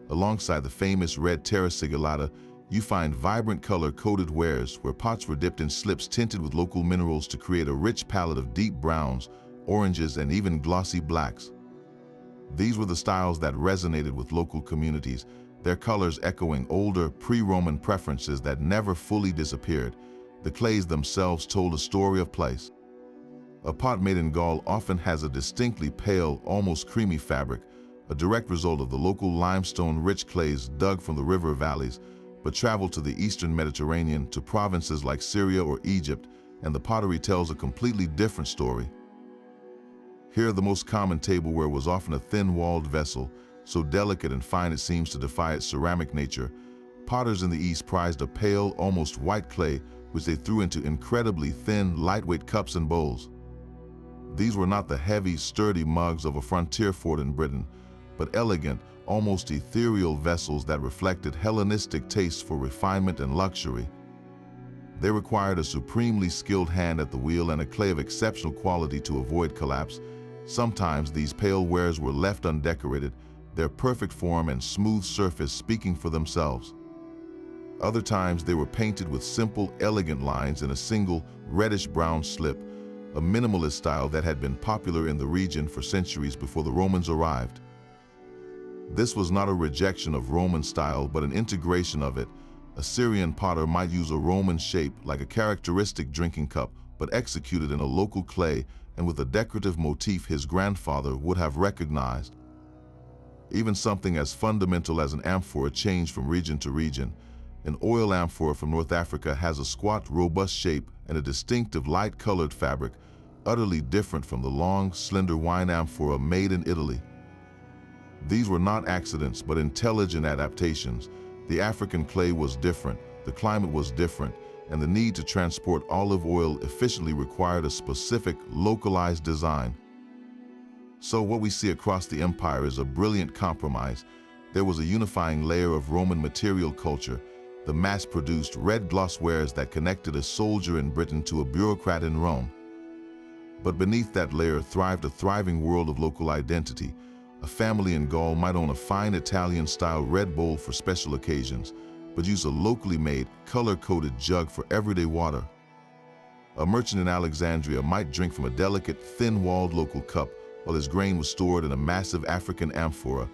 Alongside the famous red Terra Sigillata, you find vibrant color-coded wares where pots were dipped in slips tinted with local minerals to create a rich palette of deep browns, oranges, and even glossy blacks. These were the styles that resonated with local communities, their colors echoing older, pre-Roman preferences that never fully disappeared. The clays themselves told a story of place. A pot made in Gaul often has a distinctly pale, almost creamy fabric, a direct result of the local limestone-rich clays dug from the river valleys, but traveled to the eastern Mediterranean, to provinces like Syria or Egypt, and the pottery tells a completely different story. Here, the most common tableware was often a thin-walled vessel, so delicate and fine it seems to defy its ceramic nature. Potters in the East prized a pale, almost white clay, which they threw into incredibly thin, lightweight cups and bowls. These were not the heavy, sturdy mugs of a frontier fort in Britain, but elegant, almost ethereal vessels that reflected Hellenistic tastes for refinement and luxury. They required a supremely skilled hand at the wheel and a clay of exceptional quality to avoid collapse. Sometimes these pale wares were left undecorated, their perfect form and smooth surface speaking for themselves. Other times they were painted with simple, elegant lines in a single, reddish-brown slip, a minimalist style that had been popular in the region for centuries before the Romans arrived. This was not a rejection of Roman style, but an integration of it. A Syrian potter might use a Roman shape like a characteristic drinking cup, but executed in a local clay and with a decorative motif his grandfather would have recognized. Even something as fundamental as an amphora changed from region to region. An oil amphora from North Africa has a squat, robust shape and a distinctive light-colored fabric, utterly different from the long, slender wine amphora made in Italy. These were not accidents, but intelligent adaptations. The African clay was different, the climate was different, and the need to transport olive oil efficiently required a specific, localized design. So what we see across the empire is a brilliant compromise. There was a unifying layer of Roman material culture, the mass-produced red gloss wares that connected a soldier in Britain to a bureaucrat in Rome. But beneath that layer thrived a thriving world of local identity. A family in Gaul might own a fine Italian-style red bowl for special occasions, but use a locally made, color-coded jug for everyday water. A merchant in Alexandria might drink from a delicate, thin-walled local cup, while his grain was stored in a massive African amphora.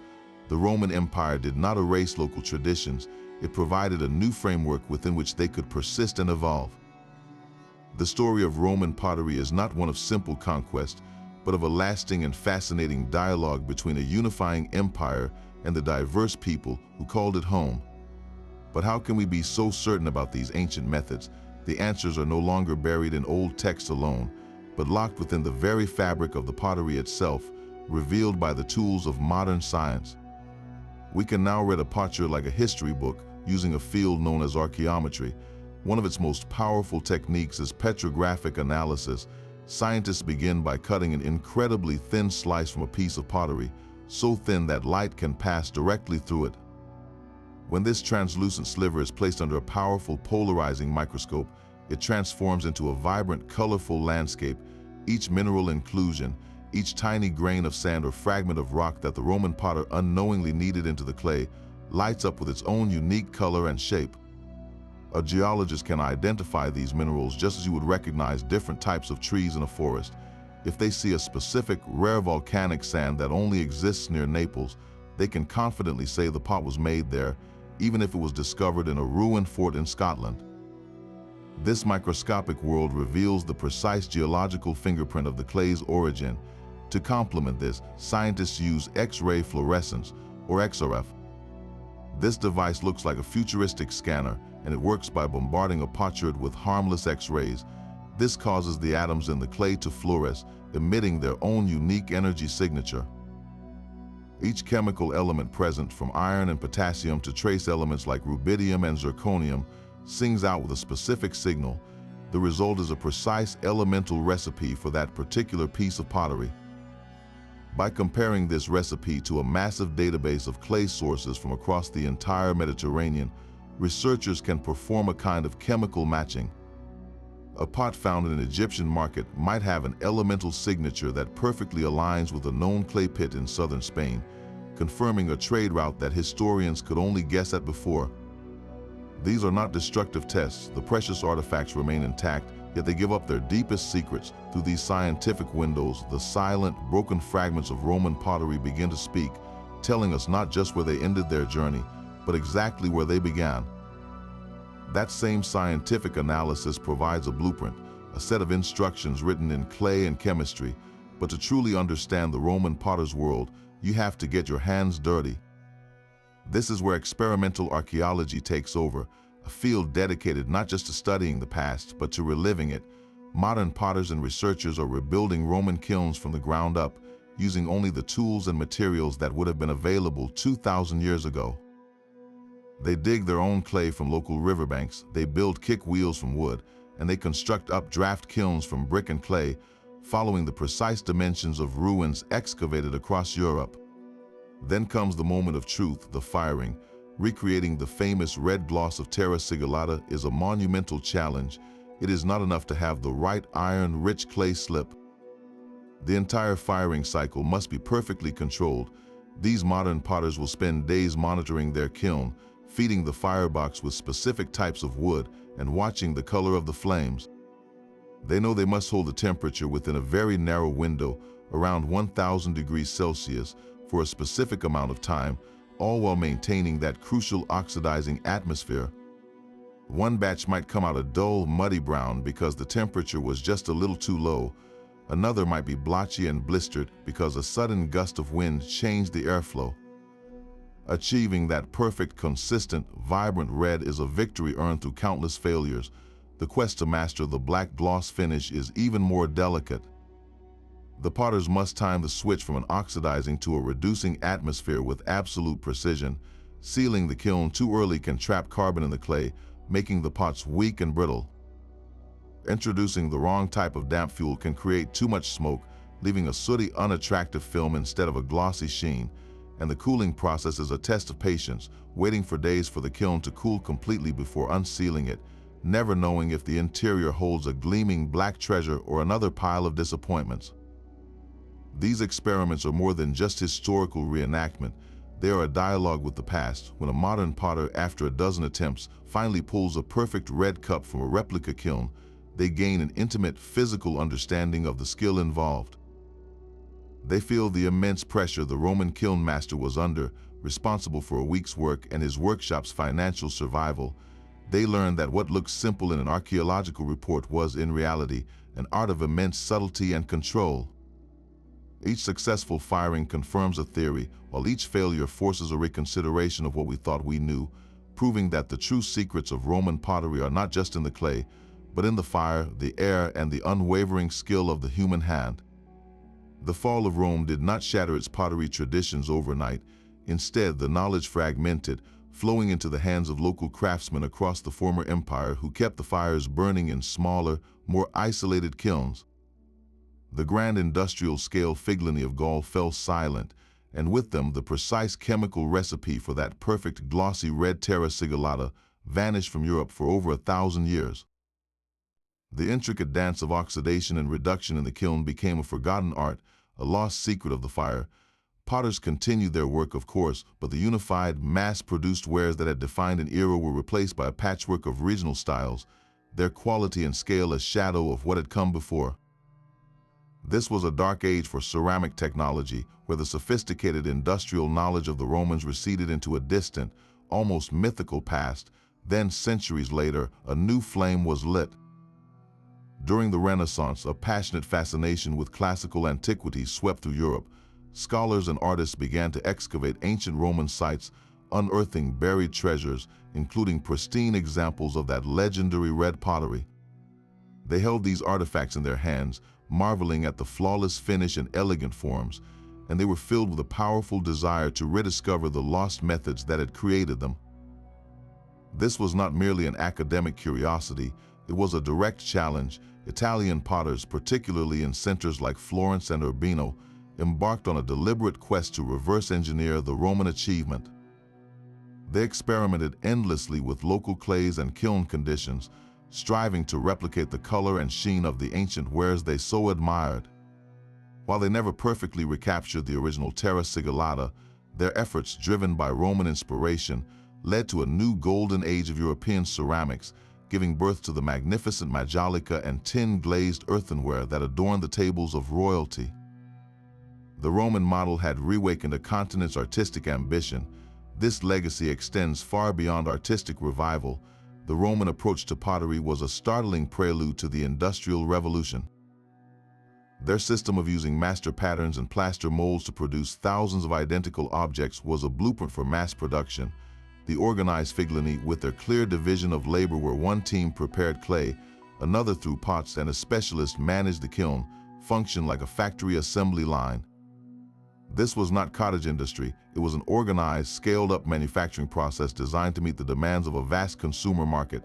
The Roman Empire did not erase local traditions, it provided a new framework within which they could persist and evolve. The story of Roman pottery is not one of simple conquest, but of a lasting and fascinating dialogue between a unifying empire and the diverse people who called it home. But how can we be so certain about these ancient methods? The answers are no longer buried in old texts alone, but locked within the very fabric of the pottery itself, revealed by the tools of modern science. We can now read a pottery like a history book, using a field known as archaeology. One of its most powerful techniques is petrographic analysis. Scientists begin by cutting an incredibly thin slice from a piece of pottery, so thin that light can pass directly through it. When this translucent sliver is placed under a powerful polarizing microscope, it transforms into a vibrant, colorful landscape. Each mineral inclusion, each tiny grain of sand or fragment of rock that the Roman potter unknowingly kneaded into the clay, lights up with its own unique color and shape. A geologist can identify these minerals just as you would recognize different types of trees in a forest. If they see a specific, rare volcanic sand that only exists near Naples, they can confidently say the pot was made there, even if it was discovered in a ruined fort in Scotland. This microscopic world reveals the precise geological fingerprint of the clay's origin. To complement this, scientists use X-ray fluorescence, or XRF. This device looks like a futuristic scanner, and it works by bombarding a potsherd with harmless X-rays. This causes the atoms in the clay to fluoresce, emitting their own unique energy signature. Each chemical element present, from iron and potassium to trace elements like rubidium and zirconium, sings out with a specific signal. The result is a precise elemental recipe for that particular piece of pottery. By comparing this recipe to a massive database of clay sources from across the entire Mediterranean, researchers can perform a kind of chemical matching. A pot found in an Egyptian market might have an elemental signature that perfectly aligns with a known clay pit in southern Spain, confirming a trade route that historians could only guess at before. These are not destructive tests. The precious artifacts remain intact, yet they give up their deepest secrets. Through these scientific windows, the silent, broken fragments of Roman pottery begin to speak, telling us not just where they ended their journey, but exactly where they began. That same scientific analysis provides a blueprint, a set of instructions written in clay and chemistry. But to truly understand the Roman potter's world, you have to get your hands dirty. This is where experimental archaeology takes over, a field dedicated not just to studying the past, but to reliving it. Modern potters and researchers are rebuilding Roman kilns from the ground up, using only the tools and materials that would have been available 2,000 years ago. They dig their own clay from local riverbanks, they build kick wheels from wood, and they construct updraft kilns from brick and clay, following the precise dimensions of ruins excavated across Europe. Then comes the moment of truth, the firing. Recreating the famous red gloss of Terra Sigillata is a monumental challenge. It is not enough to have the right iron-rich clay slip. The entire firing cycle must be perfectly controlled. These modern potters will spend days monitoring their kiln, feeding the firebox with specific types of wood and watching the color of the flames. They know they must hold the temperature within a very narrow window, around 1,000 degrees Celsius, for a specific amount of time, all while maintaining that crucial oxidizing atmosphere. One batch might come out a dull, muddy brown because the temperature was just a little too low. Another might be blotchy and blistered because a sudden gust of wind changed the airflow. Achieving that perfect, consistent, vibrant red is a victory earned through countless failures. The quest to master the black gloss finish is even more delicate. The potters must time the switch from an oxidizing to a reducing atmosphere with absolute precision. Sealing the kiln too early can trap carbon in the clay, making the pots weak and brittle. Introducing the wrong type of damp fuel can create too much smoke, leaving a sooty, unattractive film instead of a glossy sheen. And the cooling process is a test of patience, waiting for days for the kiln to cool completely before unsealing it, never knowing if the interior holds a gleaming black treasure or another pile of disappointments. These experiments are more than just historical reenactment. They are a dialogue with the past. When a modern potter, after a dozen attempts, finally pulls a perfect red cup from a replica kiln, they gain an intimate physical understanding of the skill involved. They feel the immense pressure the Roman kiln master was under, responsible for a week's work and his workshop's financial survival, they learned that what looked simple in an archaeological report was, in reality, an art of immense subtlety and control. Each successful firing confirms a theory, while each failure forces a reconsideration of what we thought we knew, proving that the true secrets of Roman pottery are not just in the clay, but in the fire, the air, and the unwavering skill of the human hand. The fall of Rome did not shatter its pottery traditions overnight. Instead, the knowledge fragmented, flowing into the hands of local craftsmen across the former empire who kept the fires burning in smaller, more isolated kilns. The grand industrial-scale figellini of Gaul fell silent, and with them the precise chemical recipe for that perfect glossy red Terra Sigillata vanished from Europe for over 1,000 years. The intricate dance of oxidation and reduction in the kiln became a forgotten art, a lost secret of the fire. Potters continued their work, of course, but the unified, mass-produced wares that had defined an era were replaced by a patchwork of regional styles, their quality and scale a shadow of what had come before. This was a dark age for ceramic technology, where the sophisticated industrial knowledge of the Romans receded into a distant, almost mythical past. Then, centuries later, a new flame was lit. During the Renaissance, a passionate fascination with classical antiquity swept through Europe. Scholars and artists began to excavate ancient Roman sites, unearthing buried treasures, including pristine examples of that legendary red pottery. They held these artifacts in their hands, marveling at the flawless finish and elegant forms, and they were filled with a powerful desire to rediscover the lost methods that had created them. This was not merely an academic curiosity, it was a direct challenge. Italian potters, particularly in centers like Florence and Urbino, embarked on a deliberate quest to reverse engineer the Roman achievement. They experimented endlessly with local clays and kiln conditions, striving to replicate the color and sheen of the ancient wares they so admired. While they never perfectly recaptured the original Terra Sigillata, their efforts, driven by Roman inspiration, led to a new golden age of European ceramics, giving birth to the magnificent majolica and tin-glazed earthenware that adorned the tables of royalty. The Roman model had reawakened a continent's artistic ambition. This legacy extends far beyond artistic revival. The Roman approach to pottery was a startling prelude to the Industrial Revolution. Their system of using master patterns and plaster molds to produce thousands of identical objects was a blueprint for mass production. The organized figellini, with their clear division of labor where one team prepared clay, another threw pots, and a specialist managed the kiln, functioned like a factory assembly line. This was not cottage industry, it was an organized, scaled-up manufacturing process designed to meet the demands of a vast consumer market.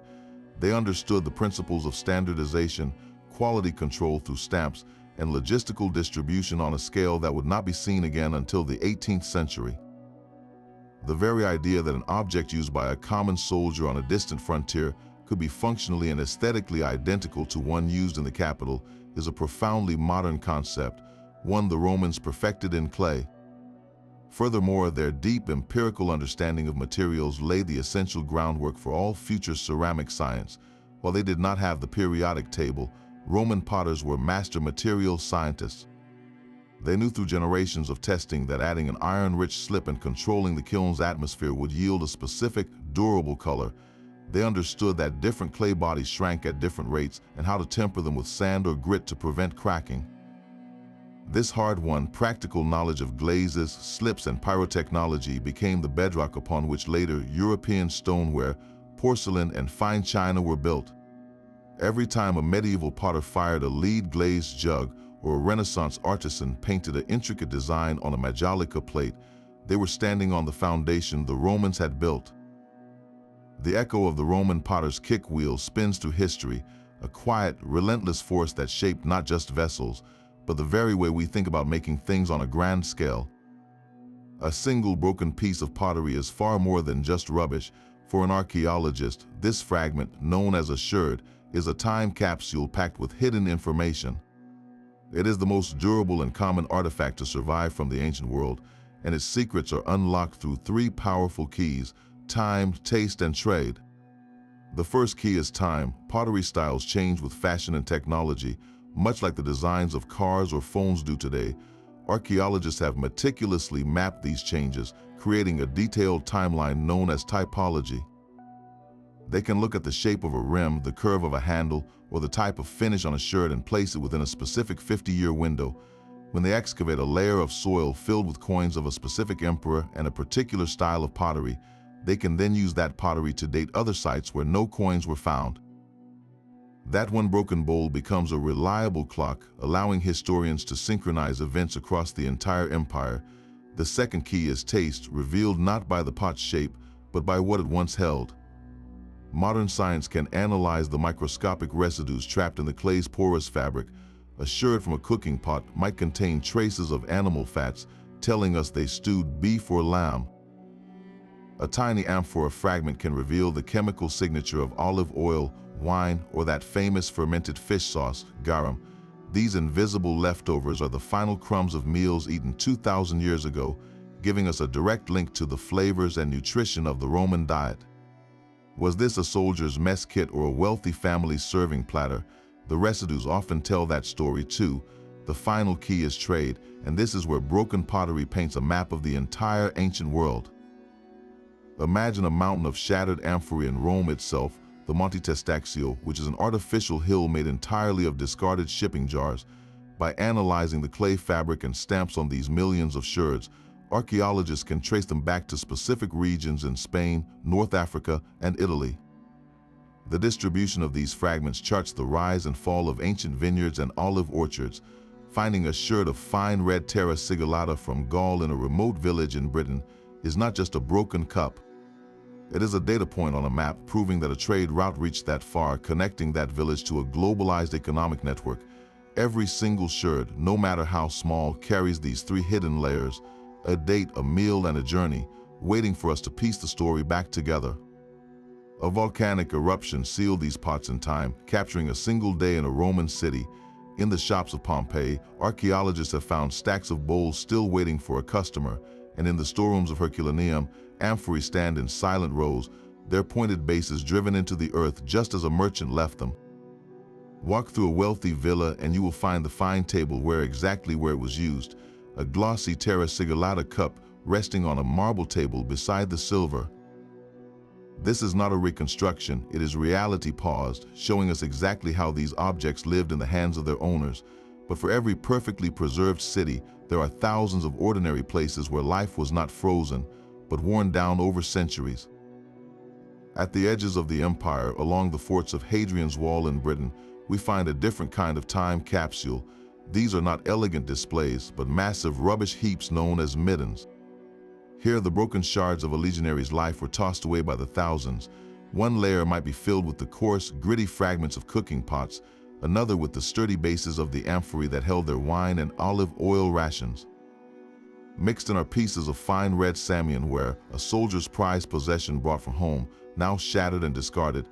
They understood the principles of standardization, quality control through stamps, and logistical distribution on a scale that would not be seen again until the 18th century. The very idea that an object used by a common soldier on a distant frontier could be functionally and aesthetically identical to one used in the capital is a profoundly modern concept, one the Romans perfected in clay. Furthermore, their deep empirical understanding of materials laid the essential groundwork for all future ceramic science. While they did not have the periodic table, Roman potters were master material scientists. They knew through generations of testing that adding an iron-rich slip and controlling the kiln's atmosphere would yield a specific, durable color. They understood that different clay bodies shrank at different rates and how to temper them with sand or grit to prevent cracking. This hard-won, practical knowledge of glazes, slips, and pyrotechnology became the bedrock upon which later European stoneware, porcelain, and fine china were built. Every time a medieval potter fired a lead-glazed jug, or a Renaissance artisan painted an intricate design on a majolica plate, they were standing on the foundation the Romans had built. The echo of the Roman potter's kick wheel spins through history, a quiet, relentless force that shaped not just vessels, but the very way we think about making things on a grand scale. A single broken piece of pottery is far more than just rubbish. For an archaeologist, this fragment, known as a sherd, is a time capsule packed with hidden information. It is the most durable and common artifact to survive from the ancient world, and its secrets are unlocked through three powerful keys: time, taste, and trade. The first key is time. Pottery styles change with fashion and technology, much like the designs of cars or phones do today. Archaeologists have meticulously mapped these changes, creating a detailed timeline known as typology. They can look at the shape of a rim, the curve of a handle, or the type of finish on a shirt and place it within a specific 50-year window. When they excavate a layer of soil filled with coins of a specific emperor and a particular style of pottery, they can then use that pottery to date other sites where no coins were found. That one broken bowl becomes a reliable clock, allowing historians to synchronize events across the entire empire. The second key is taste, revealed not by the pot's shape, but by what it once held. Modern science can analyze the microscopic residues trapped in the clay's porous fabric. A sherd from a cooking pot might contain traces of animal fats, telling us they stewed beef or lamb. A tiny amphora fragment can reveal the chemical signature of olive oil, wine, or that famous fermented fish sauce, garum. These invisible leftovers are the final crumbs of meals eaten 2,000 years ago, giving us a direct link to the flavors and nutrition of the Roman diet. Was this a soldier's mess kit or a wealthy family's serving platter? The residues often tell that story too. The final key is trade, and this is where broken pottery paints a map of the entire ancient world. Imagine a mountain of shattered amphorae in Rome itself, the Monte Testaccio, which is an artificial hill made entirely of discarded shipping jars. By analyzing the clay fabric and stamps on these millions of sherds, archaeologists can trace them back to specific regions in Spain, North Africa, and Italy. The distribution of these fragments charts the rise and fall of ancient vineyards and olive orchards. Finding a sherd of fine red Terra Sigillata from Gaul in a remote village in Britain is not just a broken cup. It is a data point on a map proving that a trade route reached that far, connecting that village to a globalized economic network. Every single sherd, no matter how small, carries these three hidden layers: a date, a meal, and a journey, waiting for us to piece the story back together. A volcanic eruption sealed these pots in time, capturing a single day in a Roman city. In the shops of Pompeii, archaeologists have found stacks of bowls still waiting for a customer, and in the storerooms of Herculaneum, amphorae stand in silent rows, their pointed bases driven into the earth just as a merchant left them. Walk through a wealthy villa and you will find the fine tableware exactly where it was used, a glossy Terra Sigillata cup resting on a marble table beside the silver. This is not a reconstruction, it is reality paused, showing us exactly how these objects lived in the hands of their owners. But for every perfectly preserved city, there are thousands of ordinary places where life was not frozen, but worn down over centuries. At the edges of the empire, along the forts of Hadrian's Wall in Britain, we find a different kind of time capsule. These are not elegant displays, but massive rubbish heaps known as middens. Here, the broken shards of a legionary's life were tossed away by the thousands. One layer might be filled with the coarse, gritty fragments of cooking pots, another with the sturdy bases of the amphorae that held their wine and olive oil rations. Mixed in are pieces of fine red Samian ware, a soldier's prized possession brought from home, now shattered and discarded.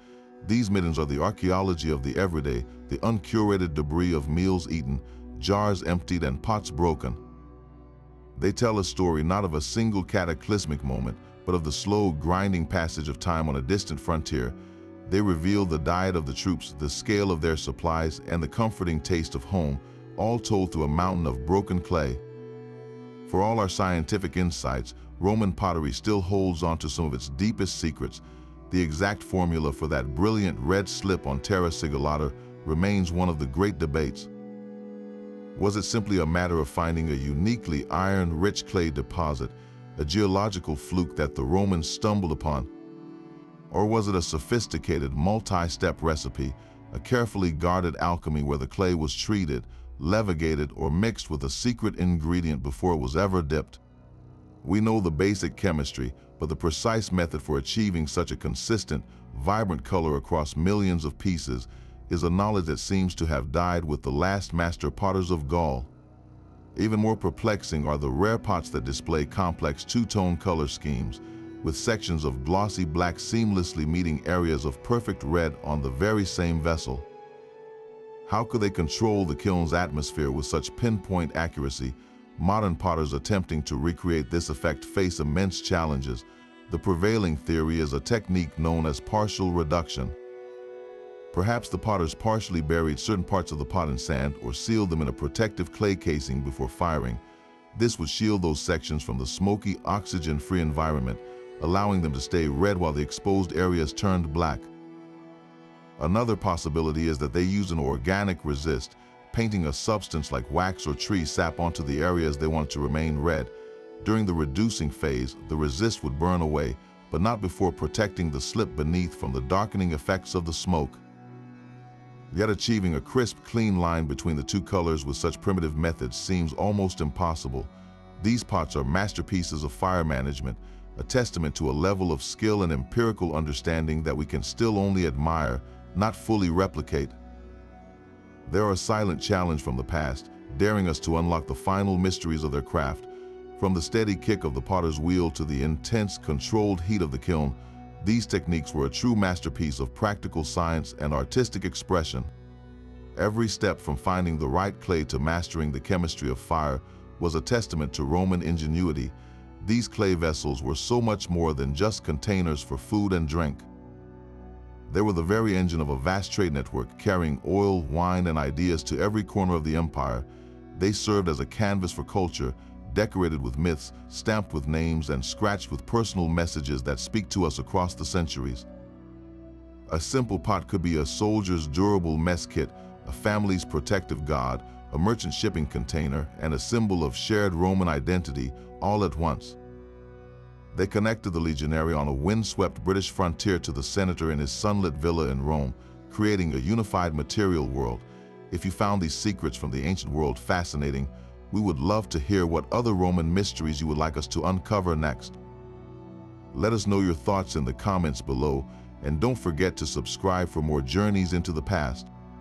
These middens are the archaeology of the everyday, the uncurated debris of meals eaten, jars emptied and pots broken. They tell a story not of a single cataclysmic moment, but of the slow, grinding passage of time on a distant frontier. They reveal the diet of the troops, the scale of their supplies, and the comforting taste of home, all told through a mountain of broken clay. For all our scientific insights, Roman pottery still holds on to some of its deepest secrets. The exact formula for that brilliant red slip on Terra Sigillata remains one of the great debates. Was it simply a matter of finding a uniquely iron-rich clay deposit, a geological fluke that the Romans stumbled upon? Or was it a sophisticated, multi-step recipe, a carefully guarded alchemy where the clay was treated, levigated, or mixed with a secret ingredient before it was ever dipped? We know the basic chemistry, but the precise method for achieving such a consistent, vibrant color across millions of pieces is a knowledge that seems to have died with the last master potters of Gaul. Even more perplexing are the rare pots that display complex two-tone color schemes, with sections of glossy black seamlessly meeting areas of perfect red on the very same vessel. How could they control the kiln's atmosphere with such pinpoint accuracy? Modern potters attempting to recreate this effect face immense challenges. The prevailing theory is a technique known as partial reduction. Perhaps the potters partially buried certain parts of the pot in sand or sealed them in a protective clay casing before firing. This would shield those sections from the smoky, oxygen-free environment, allowing them to stay red while the exposed areas turned black. Another possibility is that they used an organic resist, painting a substance like wax or tree sap onto the areas they want to remain red. During the reducing phase, the resist would burn away, but not before protecting the slip beneath from the darkening effects of the smoke. Yet achieving a crisp, clean line between the two colors with such primitive methods seems almost impossible. These pots are masterpieces of fire management, a testament to a level of skill and empirical understanding that we can still only admire, not fully replicate. They are a silent challenge from the past, daring us to unlock the final mysteries of their craft. From the steady kick of the potter's wheel to the intense, controlled heat of the kiln, these techniques were a true masterpiece of practical science and artistic expression. Every step from finding the right clay to mastering the chemistry of fire was a testament to Roman ingenuity. These clay vessels were so much more than just containers for food and drink. They were the very engine of a vast trade network, carrying oil, wine, and ideas to every corner of the empire. They served as a canvas for culture, decorated with myths, stamped with names, and scratched with personal messages that speak to us across the centuries. A simple pot could be a soldier's durable mess kit, a family's protective god, a merchant shipping container, and a symbol of shared Roman identity, all at once. They connected the legionary on a windswept British frontier to the senator in his sunlit villa in Rome, creating a unified material world. If you found these secrets from the ancient world fascinating, we would love to hear what other Roman mysteries you would like us to uncover next. Let us know your thoughts in the comments below, and don't forget to subscribe for more journeys into the past.